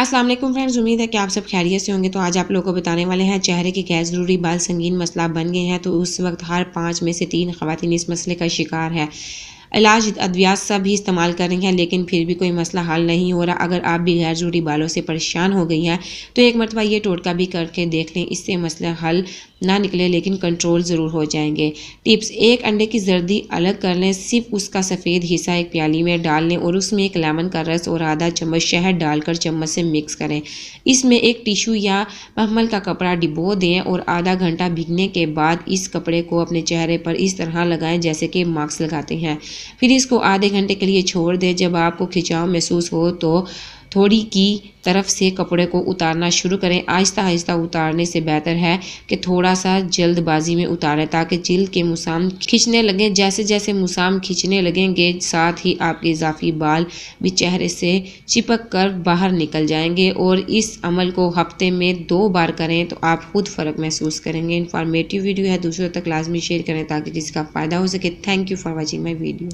अस्सलाम वालेकुम फ्रेंड्स, उम्मीद है कि आप सब खैरियत से होंगे। तो आज आप लोगों को बताने वाले हैं चेहरे के गैर ज़रूरी बाल संगीन मसला बन गए हैं तो उस वक्त हर 5 में से 3 ख़वातीन इस मसले का शिकार है। इलाज अद्वियात सब भी इस्तेमाल कर रही हैं लेकिन फिर भी कोई मसला हल नहीं हो रहा। अगर आप भी गैर ज़रूरी बालों से परेशान हो गई हैं तो एक मरतबा ये टोटका भी करके देख लें। इससे मसला हल ना निकले लेकिन कंट्रोल ज़रूर हो जाएंगे। टिप्स: एक अंडे की जर्दी अलग कर लें, सिर्फ उसका सफ़ेद हिस्सा एक प्याली में डाल लें और उसमें एक लेमन का रस और आधा चम्मच शहद डालकर चम्मच से मिक्स करें। इसमें एक टिश्यू या मखमल का कपड़ा डिबो दें और आधा घंटा भीगने के बाद इस कपड़े को अपने चेहरे पर इस तरह लगाएं जैसे कि मास्क लगाते हैं। फिर इसको आधे घंटे के लिए छोड़ दें। जब आपको खिंचाव महसूस हो तो थोड़ी की तरफ से कपड़े को उतारना शुरू करें। आहिस्ता आहिस्ता उतारने से बेहतर है कि थोड़ा सा जल्दबाजी में उतारें ताकि जिल्द के मुसाम खींचने लगें। जैसे जैसे मुसाम खींचने लगेंगे साथ ही आपके इजाफी बाल भी चेहरे से चिपक कर बाहर निकल जाएंगे। और इस अमल को हफ्ते में 2 बार करें तो आप खुद फ़र्क महसूस करेंगे। इन्फॉर्मेटिव वीडियो है, दूसरों तक लाजमी शेयर करें ताकि जिसका फ़ायदा हो सके। Thank you for watching my video.